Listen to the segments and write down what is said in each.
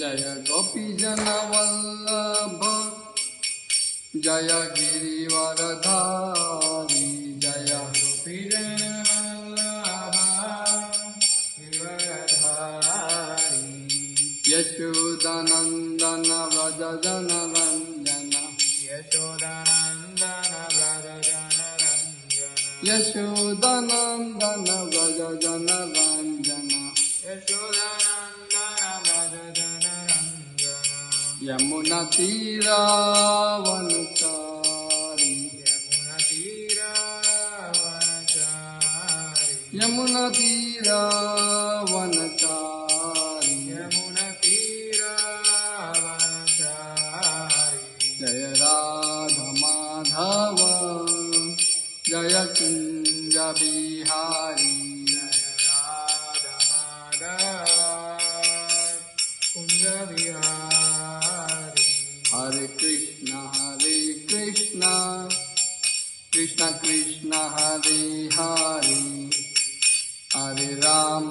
जय गोपी जन वल्लभ जय गिरिवरधारी जय गोपी जन वल्लभ गिरिवरधारी यशोदानंदन व्रज जन रंजन यशोदानंदन व्रज जन रंजन यशोदानंदन व्रज जन रंजन यशोदानंदन व्रज जन रंजन यमुना तीरावनचारी यमुना तीरावनचारी यमुना तीरावनचारी जय राधा माधव जय कुंज बिहारी जय राधा माधव कुंज बिहारी हरे कृष्ण कृष्ण कृष्ण हरे हरे हरे राम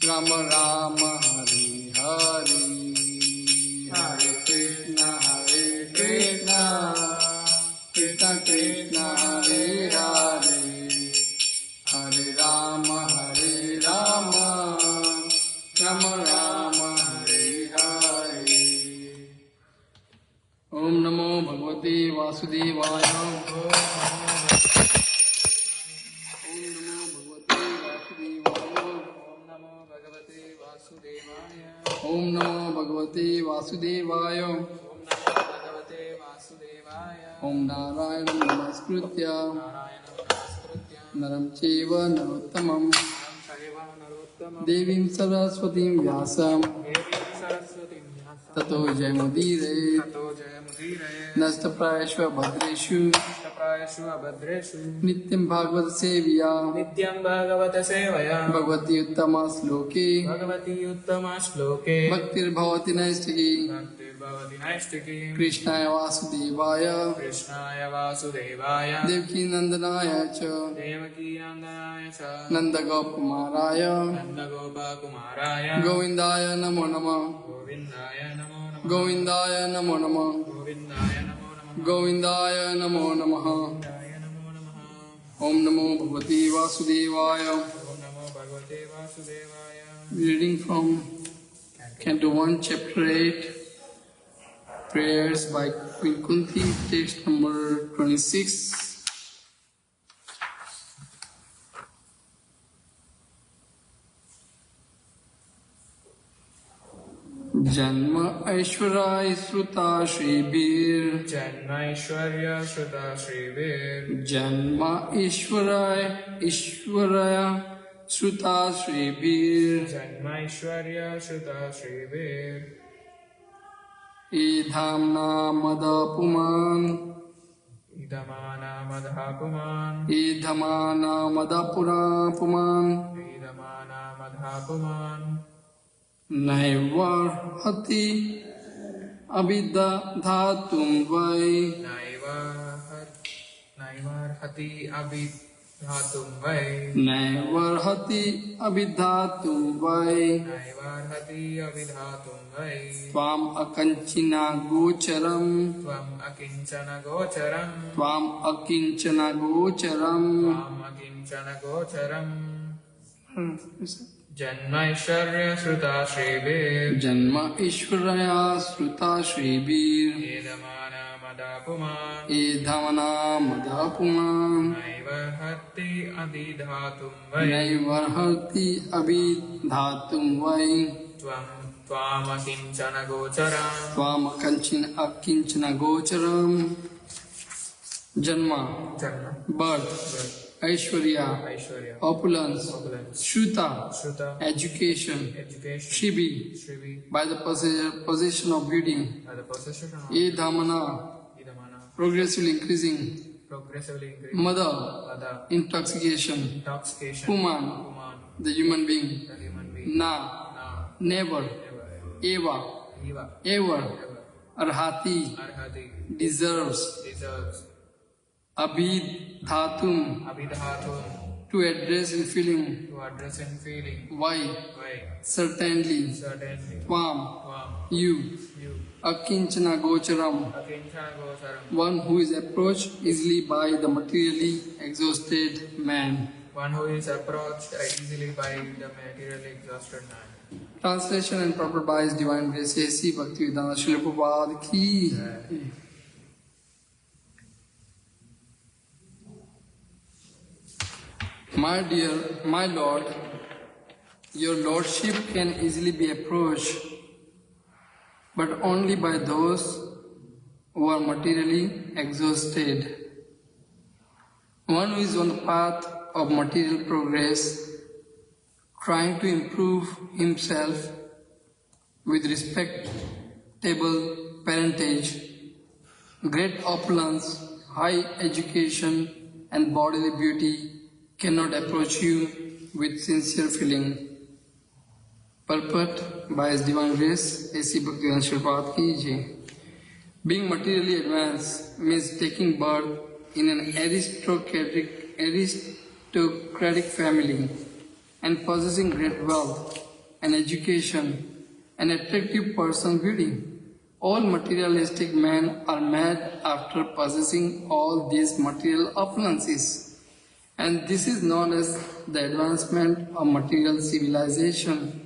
राम राम हरे हरे हरे कृष्ण कृष्ण कृष्ण हरे हरे हरे राम राम हरे हरे। ओम नमो भगवते वासुदेवाय। ओम नमो भगवते वासुदेवाय। ओम नारायणं नमस्कृत्य नरं चैव नरोत्तमं देवीं सरस्वतीं व्यासं ततो जयमुदीरयेत्। नष्टप्रायेषु भद्रेषु नित्यं भागवत सेवया भगवती उत्तम श्लोके भक्तिर्भवति नैष्ठिकी कृष्णाय वासुदेवाय देवकी नंदनाय च नंदगोपकुमाराय गोविंदाय नमो नमः गोविंदाय नमो नमः गोविंदाय नमो नमः। ओम नमो भगवते वासुदेवाय। Reading from Canto 1, Chapter 8, Prayers by Queen Kunti, text number 26. जन्म ऐश्वर्य श्रुता श्रीवीर जन्म ऐश्वर्य श्रुता श्रीवीर जन्म ऐश्वर्य श्रुता श्रीवीर जन्म ऐश्वर्य श्रुता श्रीवीर ईधाम्ना मदपुमान् ईधमाना मदपुमान् ईधमाना मदपुरापुमान् ईधमाना मदपुमान् नैवर्हति अभिधातुं वै नैवर्हति अभिधातुं वै नैवर्हति अभिधातुं वै नैवर्हति अभिधातुं वै त्वाम् अकिञ्चना गोचरम् त्वाम् अकिञ्चन गोचरम् त्वाम् अकिञ्चन गोचरम् त्वाम् अकिञ्चन गोचरम्। जन्म ऐश्वर्य श्रुता श्रीवीर जन्म ऐश्वर्य श्रुता श्रीवीर एधमाना मदापुमान् एधमना मदापुमान् नैवर्हति अभिधातुं वै नैवर्हति अभिधातुं वै त्वाम् अकिञ्चन गोचरम् त्वाम् अकिञ्चन गोचरम्। जन्म birth Aishwarya, opulence, Shruta, education, Shribi, by the possession of beauty, Edhamana, progressively increasing, Mother, intoxication, Puman, the human being, Na, never, Eva, ever, Arhati, deserves, Abhidhatum, to address in feeling. Why? Certainly. Tvam. You. Akinchana gocharam. One who is approached easily by the materially exhausted man. Translation and proper by His Divine Grace A.C. Bhaktivedanta Shrimadbhagavatam ki. My Lord, your Lordship can easily be approached, but only by those who are materially exhausted. One who is on the path of material progress, trying to improve himself with respectable parentage, great opulence, high education and bodily beauty, cannot approach you with sincere feeling. Purport by His Divine Grace, A.C. Bhaktivedanta Shrimadbhagavatam ki jai. Being materially advanced means taking birth in an aristocratic family and possessing great wealth and education and attractive personal beauty. All materialistic men are mad after possessing all these material opulences. And this is known as the advancement of material civilization.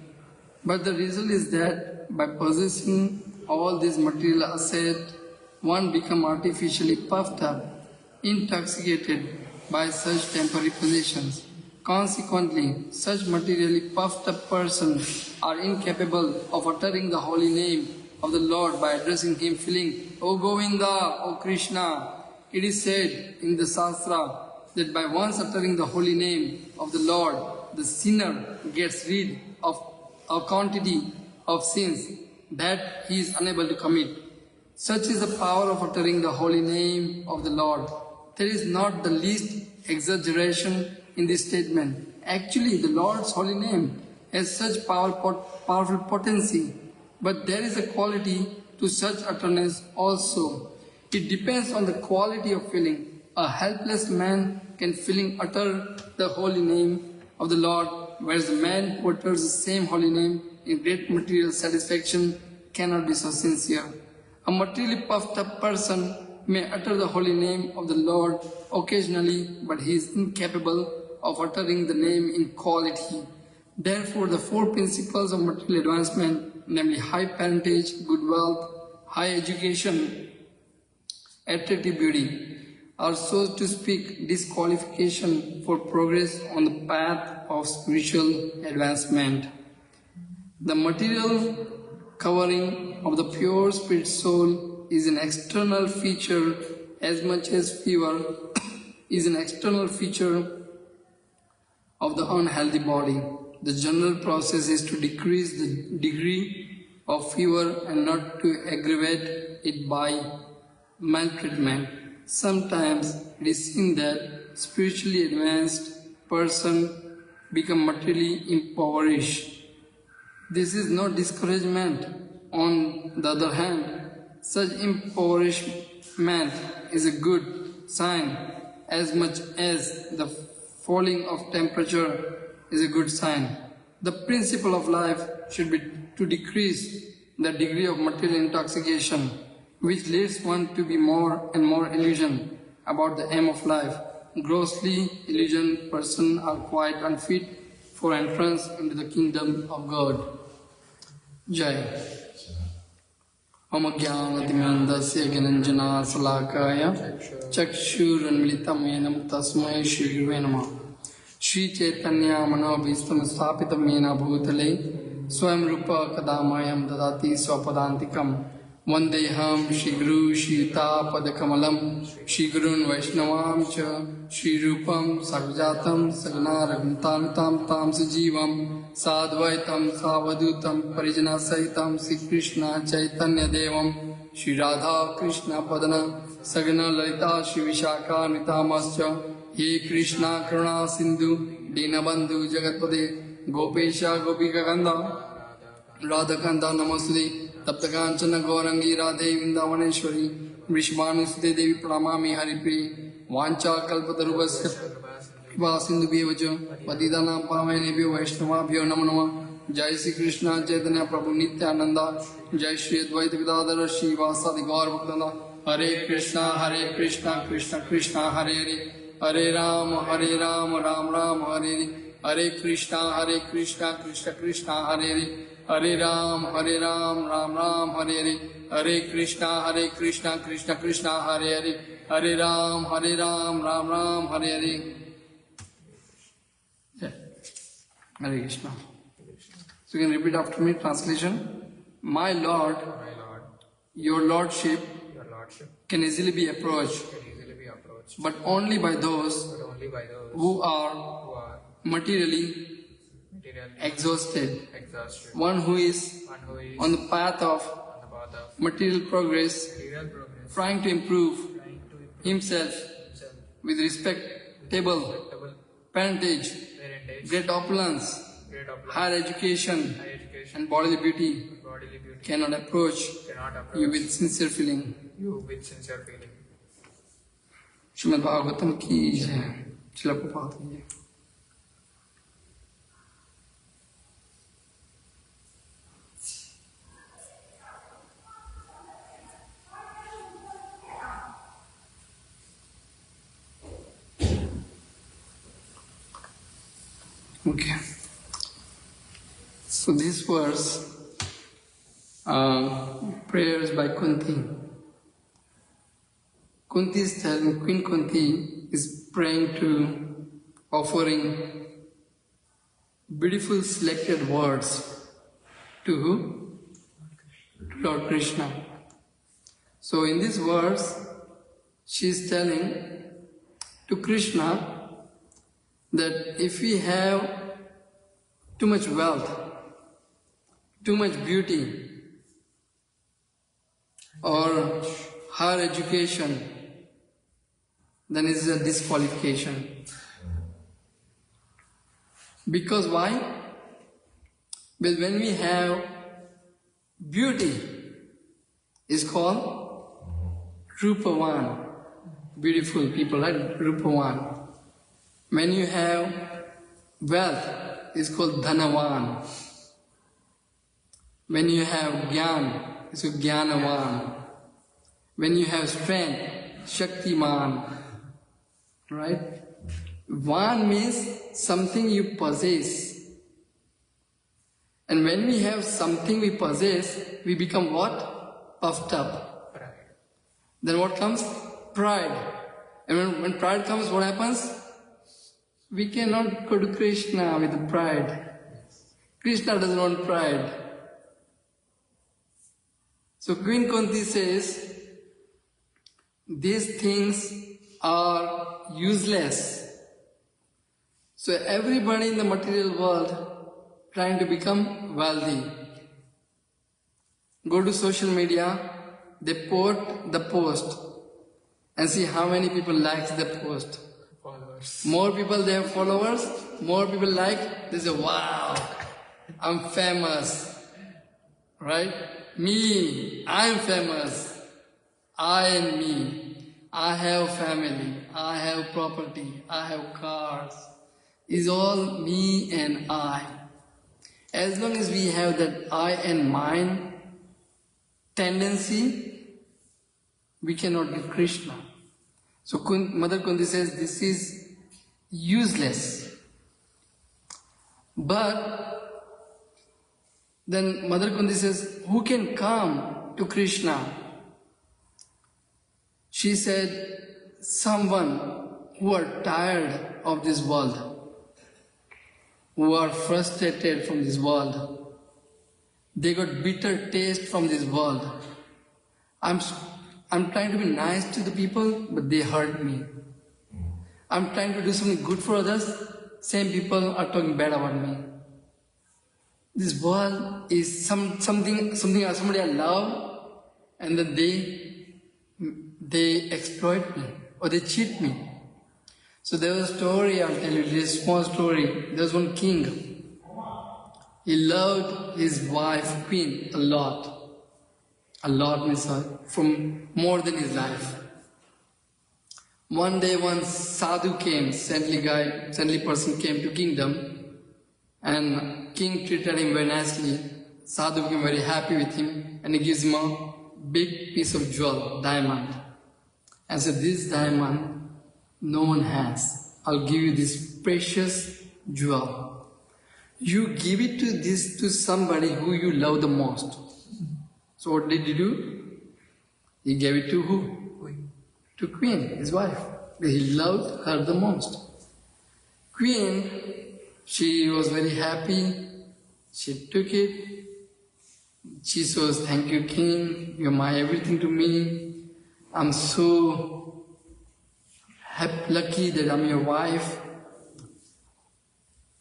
But the result is that by possessing all these material assets, one becomes artificially puffed up, intoxicated by such temporary possessions. Consequently, such materially puffed up persons are incapable of uttering the holy name of the Lord by addressing Him feeling, O Govinda, O Krishna. It is said in the Shastra that by once uttering the holy name of the Lord, the sinner gets rid of a quantity of sins that he is unable to commit. Such is the power of uttering the holy name of the Lord. There is not the least exaggeration in this statement. Actually, the Lord's holy name has such powerful potency, but there is a quality to such utterance also. It depends on the quality of feeling. A helpless man can feeling utter the holy name of the Lord, whereas the man who utters the same holy name in great material satisfaction cannot be so sincere. A materially puffed up person may utter the holy name of the Lord occasionally, but he is incapable of uttering the name in quality. Therefore, the four principles of material advancement, namely high parentage, good wealth, high education, attractive beauty, are, so to speak, disqualification for progress on the path of spiritual advancement. The material covering of the pure spirit soul is an external feature as much as fever is an external feature of the unhealthy body. The general process is to decrease the degree of fever and not to aggravate it by maltreatment. Sometimes it is seen that spiritually advanced person become materially impoverished. This is no discouragement. On the other hand, such impoverishment is a good sign as much as the falling of temperature is a good sign. The principle of life should be to decrease the degree of material intoxication, which leads one to be more and more illusion about the aim of life. Grossly illusioned persons are quite unfit for entrance into the kingdom of God. Jai. Om Jnanatimandasya Gyananjana Salakaya Chakshurunmilitam Yenam Tasmai Shri Guruve Namah. Shri Chaitanya Manobhistam Sthapitam Yena Bhutale Swayam Rupa Kadamayam Dadati Swapadantikam Vandeham Shri Guru Shri Yuta Padakamalam Shri Gurun Vaishnavam Cha Shri Rupam Sarvajatam Sagana Raghunatam Tam Sajivam Sadvaitam Savadutam Parijana Sahitam Sri Krishna Chaitanya Devam Shri Radha Krishna Padana Sagana Lalita Shri Vishaka Nitamascha He Krishna Karuna Sindhu Dinabandhu Jagatpade Gopesha Gopika Ganda Radhakanda Namaste Taptakanchana Gaurangi Radhe Vindavaneshwari Vrishmanusude Devi Pranamami Haripriye Vancha Kalpatarubhasya कृपा सिंधु पतितानां पावनेभ्यो वैष्णवाभ्यो नमो नमः। जय श्री कृष्ण चैतन्य प्रभु नित्यानंदा, जय श्री अद्वैत गदाधर श्रीवासादि गौर भक्तवृंदा। हरे कृष्णा कृष्ण कृष्ण हरे हरे, हरे राम राम राम हरे हरे, हरे कृष्णा कृष्ण कृष्ण हरे हरे, हरे राम राम राम हरे हरे, हरे कृष्णा कृष्ण कृष्ण हरे हरे, हरे Ram Ram Ram Hare Hare. Hare Krishna. So you can repeat after me, translation. My Lord, your Lordship can easily be approached, but only by those who are materially exhausted. One who is on the path of material progress, trying to improve himself with respectable parentage, great opulence, higher education, and bodily beauty, cannot approach you with sincere feeling. Shrimadbhagavatam की जय, श्रील प्रभुपाद की जय। Okay. So this verse, prayers by Kunti. Kunti is telling, Queen Kunti is praying to, offering beautiful selected words to who? To Lord Krishna. So in this verse, she is telling to Krishna that if we have too much wealth, too much beauty, or higher education, then it is a disqualification. Because why? Because when we have beauty, it's called Rupavan. Beautiful people, right? Rupavan. When you have wealth, it's called Dhanavan. When you have Gyan, it's called Jnanavan. When you have strength, Shaktiman. Right? Van means something you possess. And when we have something we possess, we become what? Puffed up. Pride. Then what comes? Pride. And when pride comes, what happens? We cannot go to Krishna with pride. Krishna doesn't want pride. So Queen Kunti says, these things are useless. So everybody in the material world trying to become wealthy. Go to social media, they put the post and see how many people likes the post. Followers. More people they have followers, more people like, they say, wow, I'm famous. Right? Me, I'm famous. I and me. I have family. I have property. I have cars. It's all me and I. As long as we have that I and mine tendency, we cannot get Krishna. So Mother Kunti says this is useless. But then Mother Kunti says, who can come to Krishna? She said, someone who are tired of this world, who are frustrated from this world. They got bitter taste from this world. I'm trying to be nice to the people, but they hurt me. I'm trying to do something good for others, same people are talking bad about me. This world is something somebody I love, and then they exploit me or they cheat me. So there was a story, I'll tell you, this small story. There was one king. He loved his wife, queen, a lot. A lot means from more than his life. One day one sadhu came, saintly person came to kingdom, and king treated him very nicely. Sadhu became very happy with him, and he gives him a big piece of jewel, diamond, and said, "This diamond no one has. I'll give you this precious jewel. You give it to somebody who you love the most." So what did he do? He gave it to who? To Queen, his wife. He loved her the most. Queen, she was very happy. She took it. She says, "Thank you, King. You're my everything to me. I'm so lucky that I'm your wife."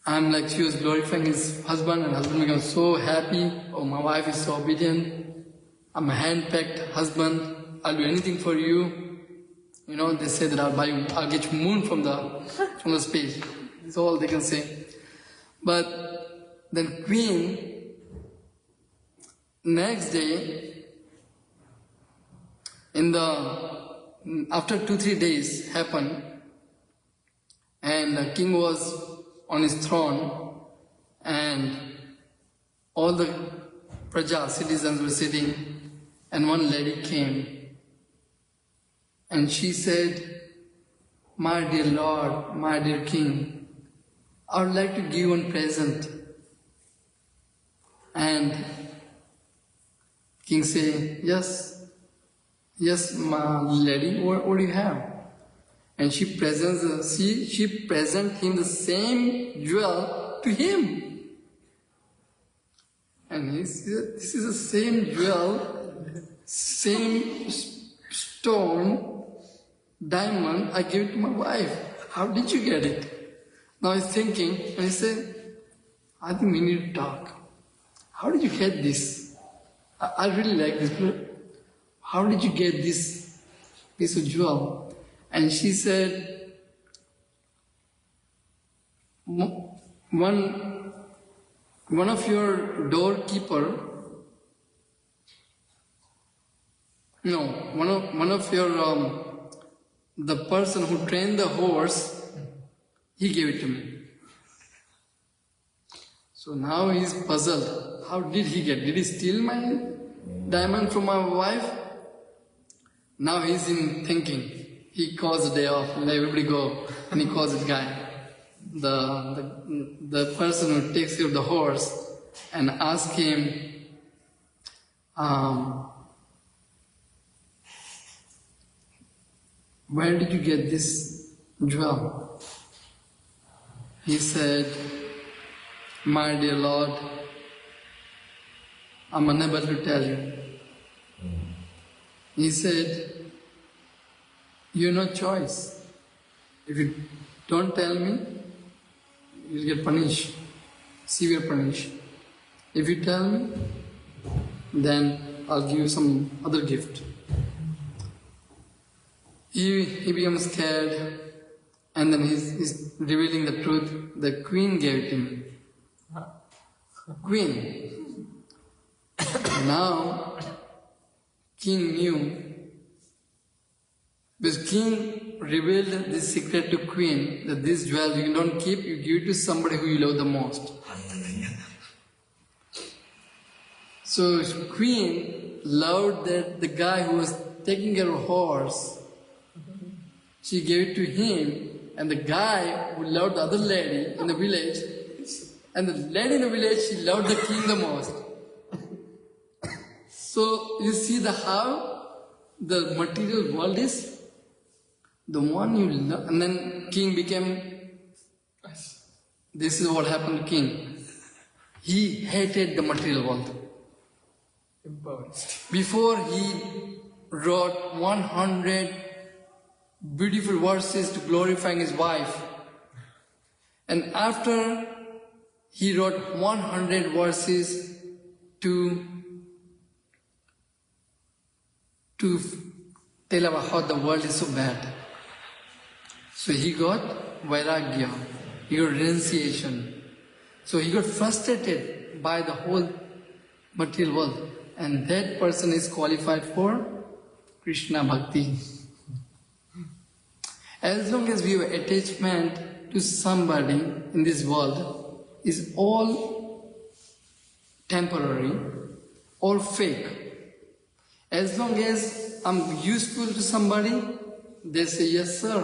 I'm like, she was glorifying his husband, and husband became so happy. "Oh, my wife is so obedient. I'm a hand-packed husband. I'll do anything for you." You know, they say that I'll get you moon from the space. That's all they can say. But then Queen, next day, after 2-3 days happened, and the king was on his throne, and all the praja, citizens were sitting, and one lady came. And she said, "My dear Lord, my dear King, I would like to give one present." And King said, yes, my lady, what do you have?" And she presents him the same jewel to him. And he said, "This is the same jewel, same stone, diamond, I gave it to my wife. How did you get it?" Now he's thinking, and he said, "I think we need to talk. How did you get this? I really like this, but how did you get this piece of jewel?" And she said, one of your doorkeeper, no, one of your the person who trained the horse, he gave it to me. So now he's puzzled. How did he get? Did he steal my diamond from my wife? Now he's in thinking. He calls the day off, let everybody go, and he calls this guy, the person who takes care of the horse, and asks him, "Where did you get this jewel?" He said, "My dear Lord, I'm unable to tell you." He said, "You have no choice. If you don't tell me, you'll get punished, severe punished. If you tell me, then I'll give you some other gift." He becomes scared, and then he's revealing the truth. The Queen gave it to him. Queen. Now, King knew, because King revealed this secret to Queen, that this jewel you don't keep, you give it to somebody who you love the most. So Queen loved the guy who was taking care of a horse. She gave it to him, and the guy who loved the other lady in the village, and the lady in the village, she loved the king the most. So you see how the material world is? The one you love, and then king became, this is what happened to king. He hated the material world. Before he wrote 100 beautiful verses to glorifying his wife. And after he wrote 100 verses to tell about how the world is so bad. So he got vairagya, he got renunciation. So he got frustrated by the whole material world. And that person is qualified for Krishna Bhakti. As long as we have attachment to somebody in this world, is all temporary, all fake. As long as I'm useful to somebody, they say, yes sir,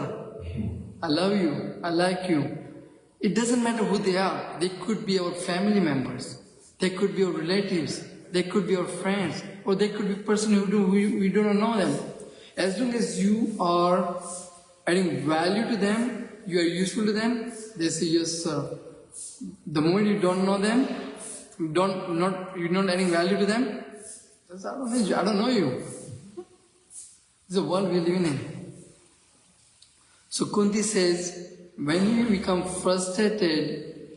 I love you, I like you. It doesn't matter who they are. They could be our family members, they could be our relatives, they could be our friends, or they could be person we do not know them. As long as you are adding value to them, you are useful to them, they say yes sir. The moment you don't know them, you're not adding value to them, I don't know you. It's the world we're living in. So Kunti says, when you become frustrated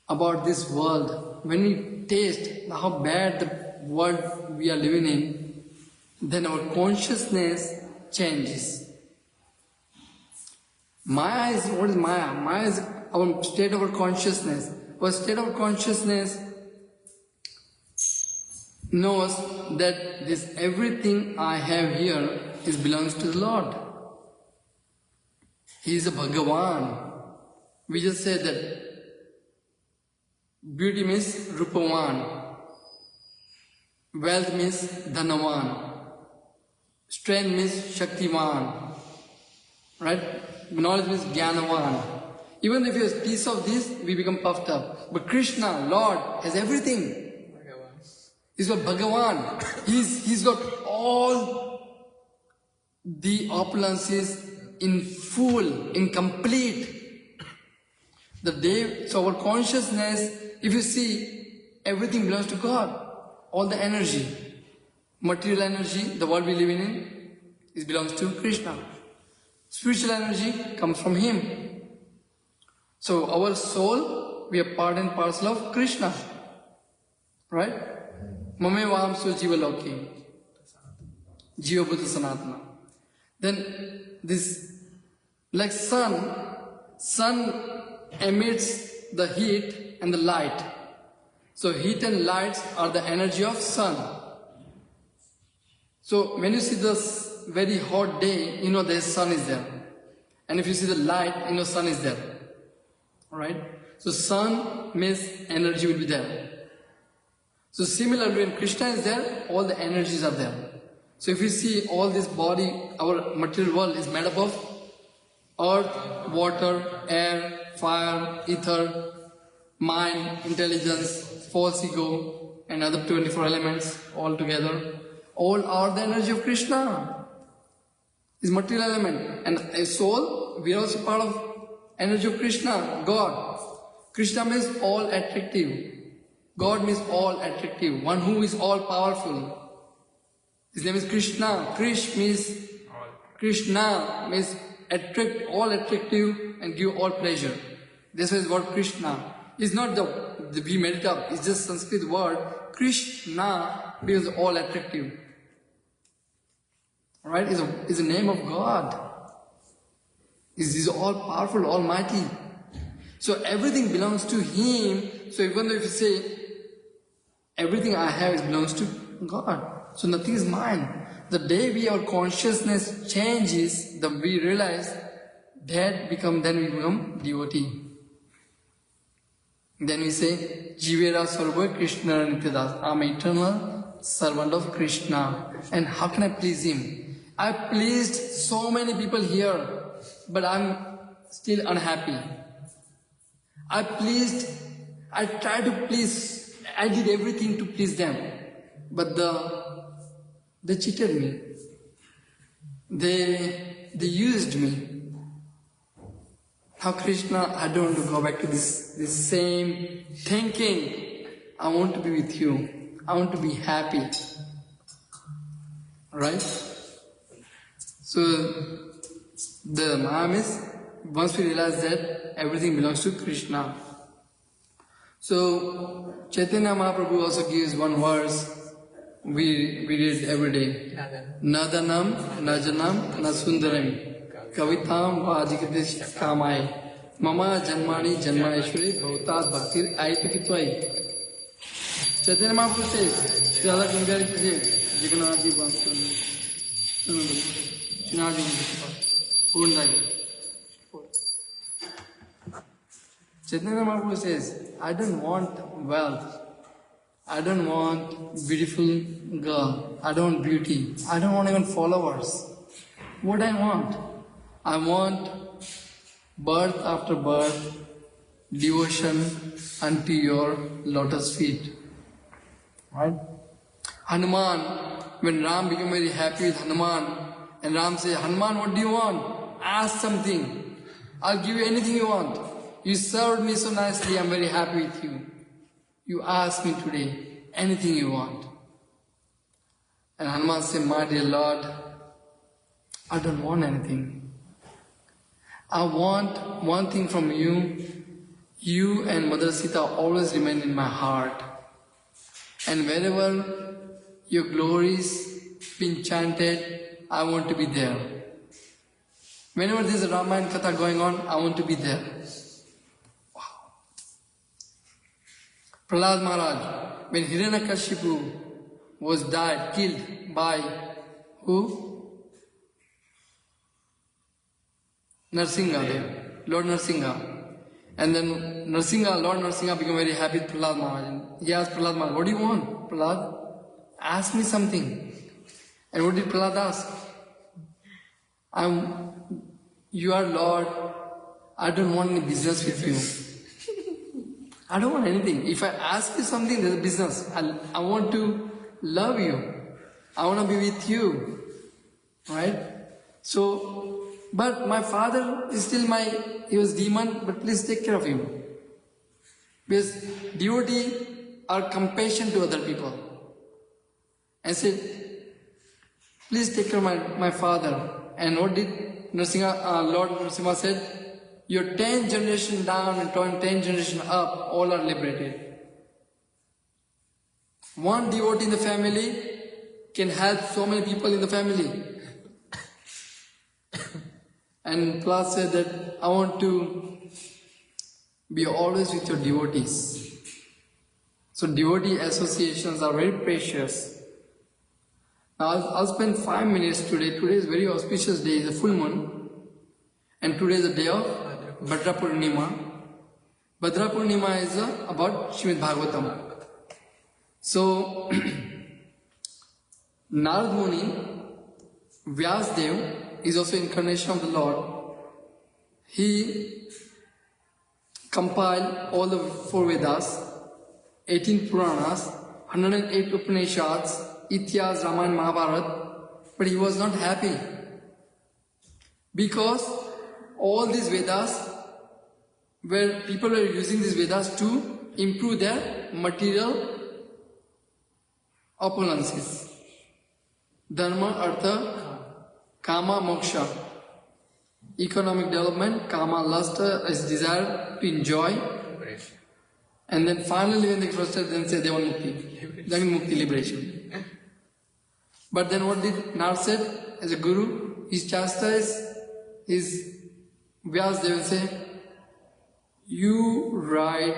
about this world, when we taste how bad the world we are living in, then our consciousness changes. Maya is, what is Maya? Maya is our state of our consciousness. Our state of consciousness knows that this everything I have here belongs to the Lord. He is a Bhagavan. We just said that beauty means Rupavan, wealth means Dhanavan, strength means Shaktivan, right? Knowledge means Jnanavan. Even if you have a piece of this, we become puffed up. But Krishna, Lord, has everything. He's got Bhagavan. He's got all the opulences in full, in complete. The day, so our consciousness, if you see, everything belongs to God. All the energy, material energy, the world we live in, it belongs to Krishna. Spiritual energy comes from Him. So our soul, we are part and parcel of Krishna. Right? Mame vamso jiva loki, jiva buddha sanatana. Then this, like sun emits the heat and the light. So heat and lights are the energy of sun. So when you see this very hot day, you know the sun is there. And if you see the light, you know sun is there. Alright? So sun means energy will be there. So similarly, when Krishna is there, all the energies are there. So if you see all this body, our material world is made up of earth, water, air, fire, ether, mind, intelligence, false ego, and other 24 elements all together. All are the energy of Krishna. Is material element. And a soul, we are also part of energy of Krishna, God. Krishna means all attractive. God means all attractive, one who is all powerful. His name is Krishna. Krishna means attract, all attractive and give all pleasure. This is what Krishna. It's not the we made it up, it's just Sanskrit word. Krishna means all attractive. Alright, is the name of God. He's all powerful, almighty. So everything belongs to Him. So even though if you say, everything I have belongs to God. So nothing is mine. The day our consciousness changes, we realize then we become devotee. Then we say, Jivera Sarva Krishna Nityadas. I'm eternal servant of Krishna. And how can I please Him? I pleased so many people here, but I'm still unhappy. I tried to please, I did everything to please them, but they cheated me. They used me. Now Krishna, I don't want to go back to this same thinking. I want to be with you. I want to be happy. Right? So the Maham is, once we realize that everything belongs to Krishna. So Chaitanya Mahaprabhu also gives one verse we read every day. Nadanam, najanam, nasundaram, kavitam vajikadish kamai, mama janmani janmaneshwari bhautat bhaktir aitakitwai. Chaitanya Mahaprabhu says, Sri Radha Gangari says, Jagannath ji Bhaskar, Purnai. Chaitanya Mahaprabhu says, I don't want wealth. I don't want beautiful girl. I don't want beauty. I don't want even followers. What I want? I want birth after birth, devotion unto your lotus feet. Right? Hanuman, when Ram became very happy with Hanuman, and Ram said, Hanuman, what do you want? Ask something. I'll give you anything you want. You served me so nicely, I'm very happy with you. You ask me today, anything you want. And Hanuman said, my dear Lord, I don't want anything. I want one thing from you. You and Mother Sita always remain in my heart. And wherever your glories been chanted, I want to be there. Whenever there is a Ramayana Katha going on, I want to be there. Wow. Prahlad Maharaj, when Hiranyakashipu was killed by who? Narsinga, Lord Narsinga. And then Lord Narsinga became very happy with Prahlad Maharaj. He asked Prahlad Maharaj, what do you want, Prahlad? Ask me something. And what did Prahlad ask? You are Lord, I don't want any business with you. I don't want anything. If I ask you something, there's a business. I want to love you. I want to be with you. Right? So, but my father is still he was demon, but please take care of him. Because devotee are compassion to other people. I said, please take care of my father. And what did Lord Narasimha said? Your 10th generation down and 10th generation up, all are liberated. One devotee in the family can help so many people in the family. And Prahlad said that I want to be always with your devotees. So devotee associations are very precious. Now I'll spend 5 minutes today. Today is a very auspicious day, it's a full moon. And today is the day of Bhadra Purnima. Bhadra Purnima is about Shrimadbhagavatam. So, Narad Muni, Vyasdev, is also incarnation of the Lord. He compiled all the 4 Vedas, 18 Puranas, 108 Upanishads, Ityas, Ramayana, Mahabharata, but he was not happy. Because all these Vedas, where people were using these Vedas to improve their material opulences. Dharma, Artha, Kama, Moksha. Economic development, Kama, lust is desire to enjoy. And then finally when they frustrated, then say they want Mukti. Then Mukti, liberation. But then what did Narad said as a guru? He chastised his Vyas, they will say, you write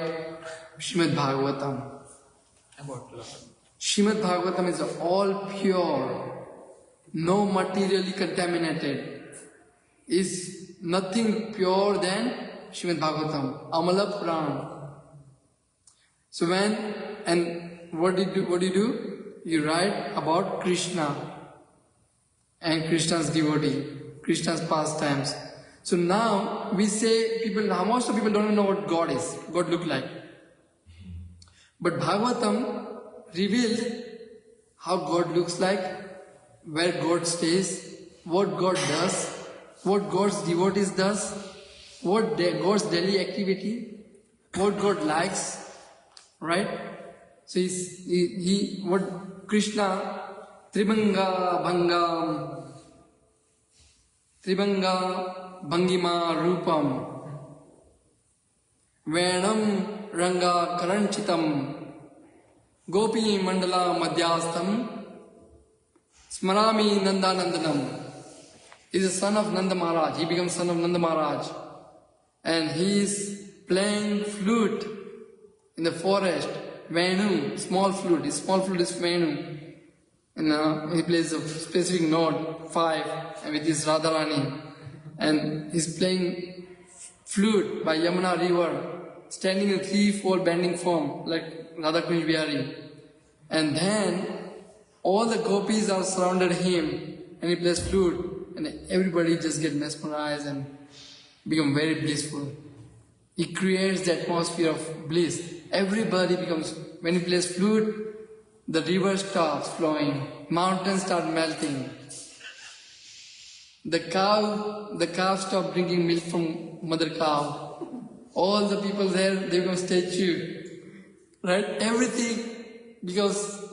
Shrimadbhagavatam. About love. Shrimadbhagavatam is all pure, no materially contaminated. Is nothing pure than Shrimadbhagavatam, Amala Pran. So what do you do? You write about Krishna and Krishna's devotee, Krishna's pastimes. So now we say, most of people don't know what God is, God look like. But Bhagavatam reveals how God looks like, where God stays, what God does, what God's devotees does, what God's daily activity, what God likes, right? So what Krishna, Tribhanga Bhangima Rupam Venam Ranga Karanchitam Gopi Mandala Madhyastam Smarami Nandanandanam. He is the son of Nanda Maharaj. He becomes son of Nanda Maharaj. And he is playing flute in the forest. Venu, small flute. His small flute is Venu. And he plays a specific note, 5, and with his Radharani. And he's playing flute by Yamuna river. standing in threefold bending form like Radha Kunj Bihari. And then all the gopis are surrounded him and he plays flute and everybody just get mesmerized and become very blissful. He creates the atmosphere of bliss. Everybody becomes, when he plays flute, the river stops flowing, mountains start melting. The cow stops drinking milk from mother cow. All the people there, they become statue. Right? Everything becomes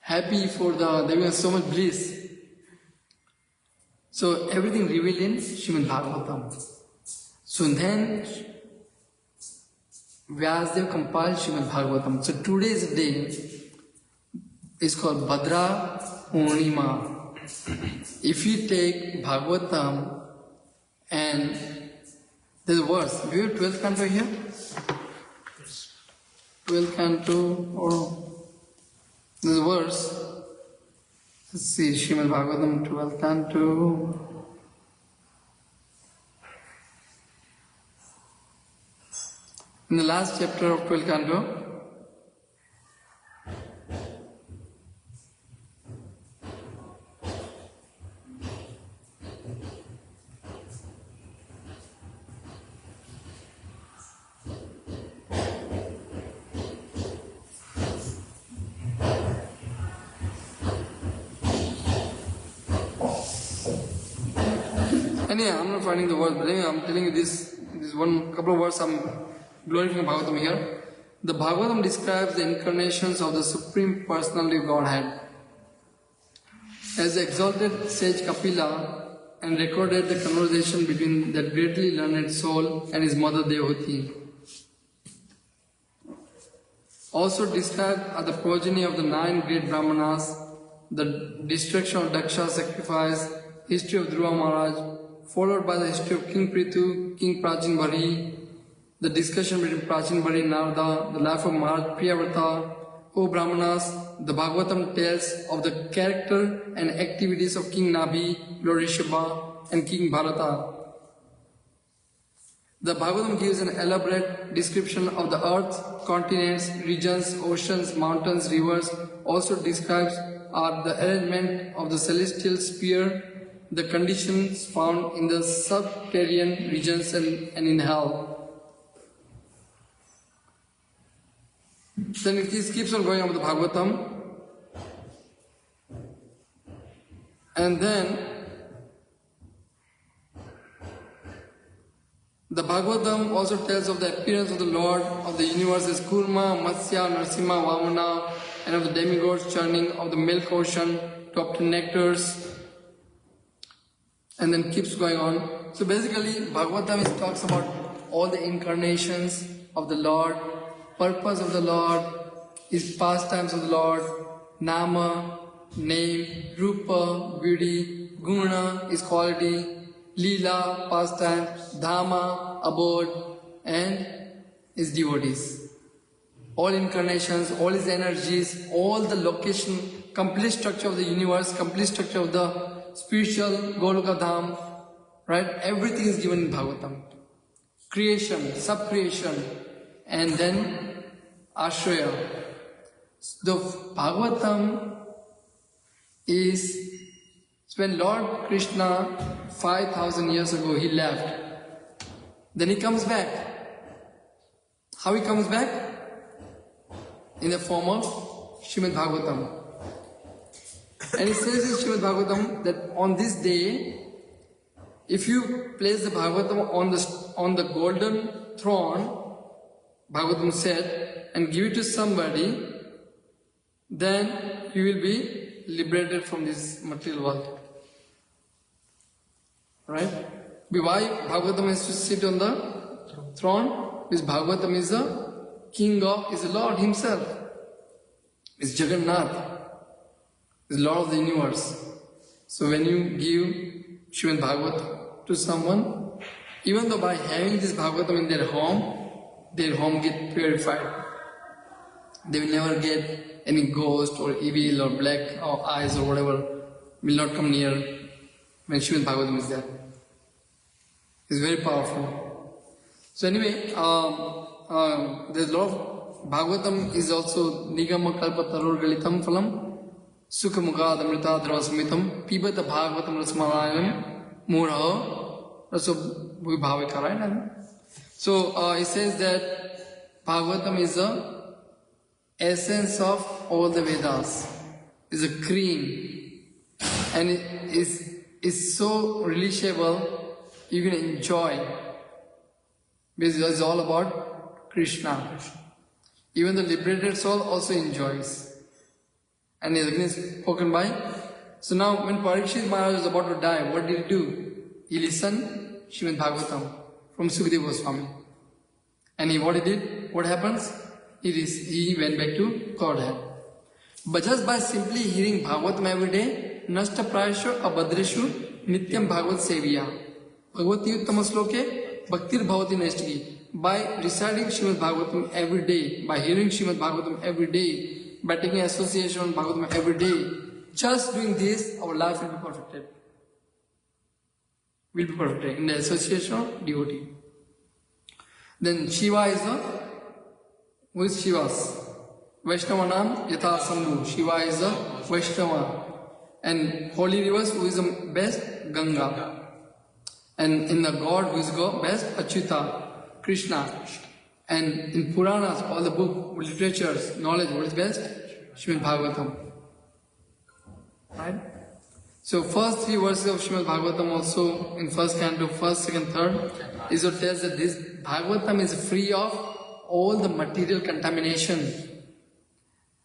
happy for they become so much bliss. So everything revealed in Shrimadbhagavatam. So then Vyasadeva compiled Shrimadbhagavatam. So today's day is called Bhadra Purnima. If you take Bhagavatam and there's a verse. Do you have 12th canto here? 12th canto or there's a verse. Let's see, Shrimadbhagavatam 12th canto. In the last chapter of 12th canto, anyway, I'm not finding the word, but anyway, I'm telling you this one couple of words I'm glorifying Bhagavatam here. The Bhagavatam describes the incarnations of the Supreme Personality of Godhead. As the exalted sage Kapila and recorded the conversation between that greatly learned soul and his mother Devhuti. Also described are the progeny of the 9 great Brahmanas, the destruction of Daksha's sacrifice, history of Dhruva Maharaj, followed by the history of King Prithu, King Prachin Bhari, the discussion between Prachin Bhari and Narada, the life of Maharaj Priyavrata. O Brahmanas, the Bhagavatam tells of the character and activities of King Nabhi, Lord Rishabha and King Bharata. The Bhagavatam gives an elaborate description of the earth, continents, regions, oceans, mountains, rivers. Also describes the arrangement of the celestial sphere, the conditions found in the subterranean regions and in hell. Then it keeps on going on with the Bhagavatam. And then the Bhagavatam also tells of the appearance of the Lord of the universe as Kurma, Matsya, Narsimha, Vamana, and of the demigods churning of the milk ocean to obtain nectars. And then keeps going on. So basically, Bhagavatam talks about all the incarnations of the Lord, purpose of the Lord, His pastimes of the Lord, Nama, name, Rupa, beauty, Guna, His quality, Leela, pastime, Dhamma, abode, and His devotees. All incarnations, all His energies, all the location, complete structure of the universe, complete structure of the spiritual Goloka Dham, right? Everything is given in Bhagavatam. Creation, sub-creation, and then Ashraya. The Bhagavatam is when Lord Krishna 5,000 years ago he left. Then he comes back. How he comes back? In the form of Shrimadbhagavatam. And he says in Shrimadbhagavatam that on this day, if you place the Bhagavatam on the golden throne, Bhagavatam said, and give it to somebody, then you will be liberated from this material world. Right? Why Bhagavatam has to sit on the throne? Because Bhagavatam is the king is the Lord himself. Is Jagannath. Is Lord of the universe. So when you give Shrimad Bhagavatam to someone, even though by having this Bhagavatam in their home get purified. They will never get any ghost or evil or black or eyes or whatever will not come near when Shrimad Bhagavatam is there. It's very powerful. So anyway, there's a lot of Bhagavatam is also Nigama Kalpa Tarur Galitam Phalam Sukha Mugad Amrita Dravasmitam Pibata Bhagavatam Rasmalayam Murha Raso Bhavika, right? So it says that Bhagavatam is the essence of all the Vedas, is a cream, and it is so relishable. You can enjoy, because it's all about Krishna. Even the liberated soul also enjoys. And it is spoken by. So now when Parikshit Maharaj was about to die, what did he do? He listened Shrimadbhagavatam from Sukadeva Goswami. And what he did, what happens? He went back to Godhead. But just by simply hearing Bhagavatam every day, Nashta Prayasho Abhadreshu Nityam Bhagavat Seviya. Bhagavati Uttama Sloke Bhaktir Bhavati Neshtagi. By reciting Shrimad Bhagavatam every day, by hearing Shrimad Bhagavatam every day, by taking association on Bhagavatam every day, just doing this, our life will be perfected. Will be perfected in the association of devotee. Then Shiva is who is Shivas? Vaishnavanam Yatha Sambhu. Shiva is the Vaishnava. And holy rivers, who is the best? Ganga. And in the God, who is the best? Achyuta, Krishna. And in Puranas, all the book, literatures, knowledge, what is best? Shrimad Bhagavatam. Right? So first 3 verses of Shrimad Bhagavatam also, in first canto, first, second, third, is what tells that this Bhagavatam is free of all the material contamination.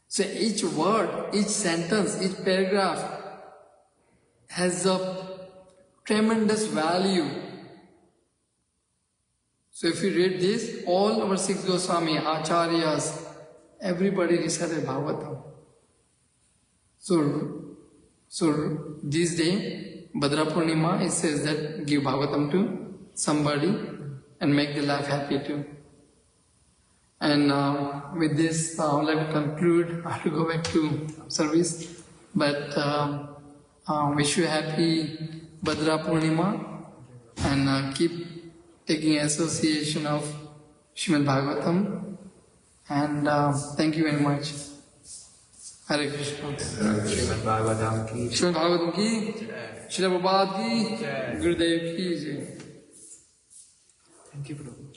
So each word, each sentence, each paragraph has a tremendous value. So if you read this, all our 6 Goswami, Acharyas, everybody recited Bhagavatam. So this day, Bhadra Purnima, it says that give Bhagavatam to somebody and make their life happy too. And with this, I would like to conclude. I have to go back to service. But wish you happy Bhadra Purnima and keep taking association of Shrimad Bhagavatam. And thank you very much. Hare Krishna. Shrimad Bhagavatam ki. Shrimad Bhagavatam ki. Srila Prabhupada ki. Gurudev ki. Thank you, Prabhu.